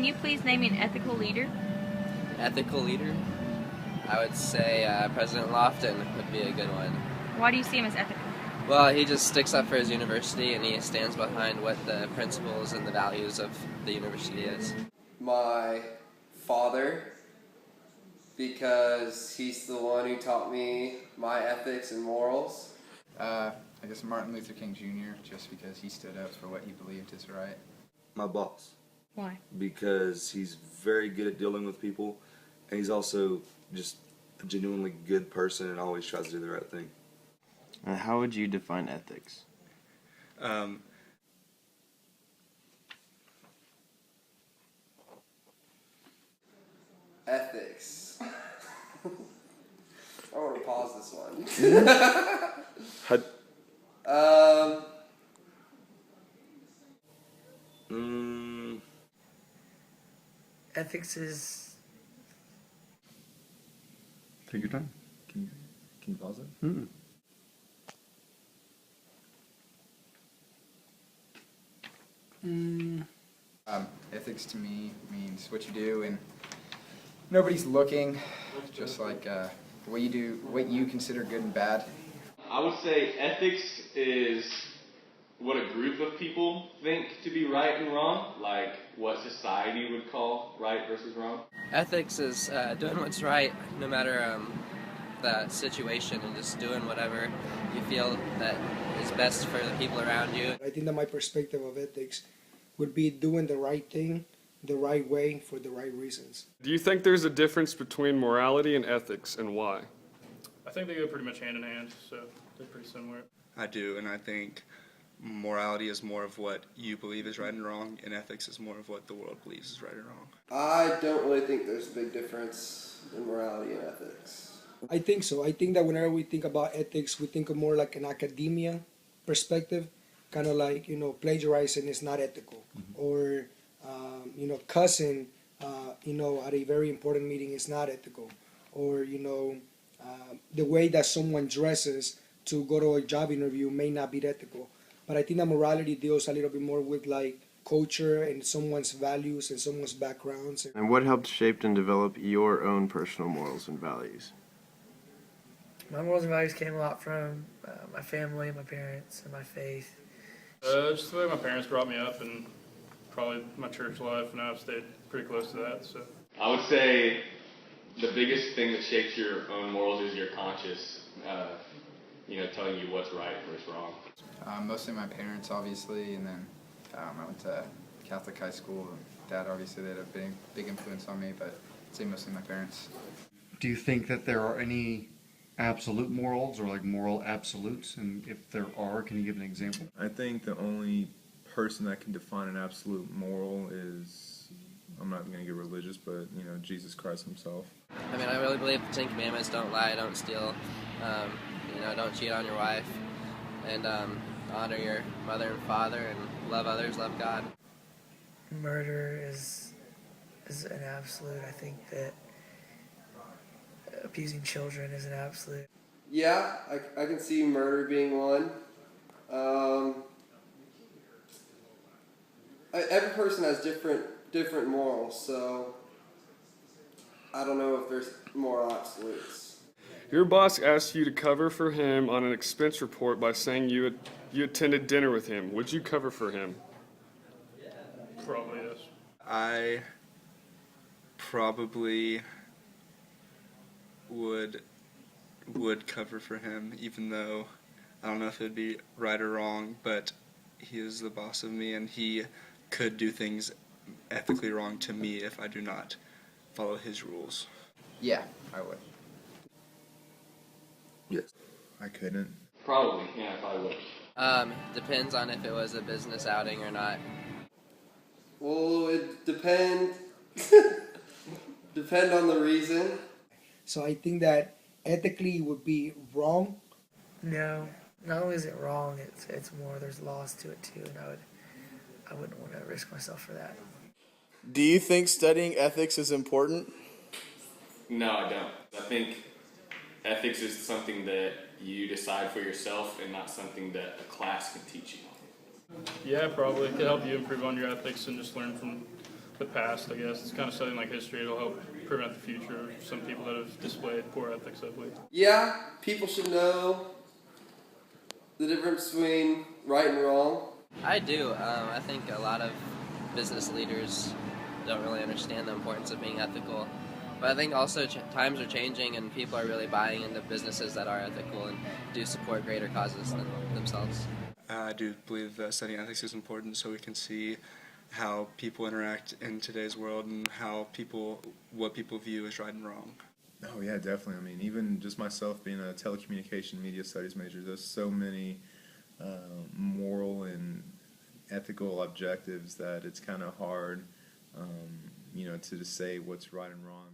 Can you please name me an ethical leader? Ethical leader? I would say President Lofton would be a good one. Why do you see him as ethical? Well, he just sticks up for his university and he stands behind what the principles and the values of the university is. My father, because he's the one who taught me my ethics and morals. I guess Martin Luther King Jr., just because he stood up for what he believed is right. My boss. Why? Because he's very good at dealing with people, and he's also just a genuinely good person and always tries to do the right thing. How would you define ethics? Ethics. I want to pause this one. Ethics is... Take your time. Can you pause it? Ethics to me means what you do and nobody's looking, just like what you do, what you consider good and bad. I would say ethics is what a group of people think to be right and wrong, like what society would call right versus wrong. Ethics is doing what's right no matter the situation and just doing whatever you feel that is best for the people around you. I think that my perspective of ethics would be doing the right thing the right way for the right reasons. Do you think there's a difference between morality and ethics, and why? I think they go pretty much hand in hand, so they're pretty similar. I do, and I think morality is more of what you believe is right and wrong, and ethics is more of what the world believes is right and wrong. I don't really think there's a big difference in morality and ethics. I think so. I think that whenever we think about ethics, we think of more like an academia perspective, kind of like, plagiarizing is not ethical, or cussing, at a very important meeting is not ethical, or, the way that someone dresses to go to a job interview may not be ethical. But I think that morality deals a little bit more with like culture and someone's values and someone's backgrounds. And what helped shape and develop your own personal morals and values? My morals and values came a lot from my family, my parents, and my faith. Just the way my parents brought me up and probably my church life, and I've stayed pretty close to that. So I would say the biggest thing that shapes your own morals is your conscience, telling you what's right versus wrong. Mostly my parents, obviously, and then I went to Catholic high school. Dad, obviously, they had a big influence on me, but I'd say mostly my parents. Do you think that there are any absolute morals or like moral absolutes? And if there are, can you give an example? I think the only person that can define an absolute moral is, I'm not going to get religious, but, Jesus Christ himself. I mean, I really believe the Ten Commandments: don't lie, don't steal, don't cheat on your wife, and honor your mother and father, and love others, love God. Murder is an absolute. I think that abusing children is an absolute. Yeah, I can see murder being one. Every person has different morals, so I don't know if there's moral absolutes. Your boss asked you to cover for him on an expense report by saying you attended dinner with him. Would you cover for him? probably yes. I probably would cover for him, even though I don't know if it would be right or wrong, but he is the boss of me, and he could do things ethically wrong to me if I do not follow his rules. Yeah, I would. Yes. I couldn't. Probably, yeah, I probably would. Depends on if it was a business outing or not. Well, it depend on the reason. So I think that ethically it would be wrong. No, not only is it wrong, it's more, there's laws to it too, and I wouldn't want to risk myself for that. Do you think studying ethics is important? No, I don't. I think ethics is something that you decide for yourself and not something that a class can teach you. Yeah, probably. It could help you improve on your ethics and just learn from the past, I guess. It's kind of studying like history. It'll help prevent the future of some people that have displayed poor ethics, I believe. Yeah, people should know the difference between right and wrong. I do. I think a lot of business leaders don't really understand the importance of being ethical. But I think also times are changing and people are really buying into businesses that are ethical and do support greater causes than themselves. I do believe that studying ethics is important so we can see how people interact in today's world and what people view as right and wrong. Oh yeah, definitely. I mean, even just myself being a telecommunication media studies major, there's so many moral and ethical objectives that it's kind of hard, to just say what's right and wrong.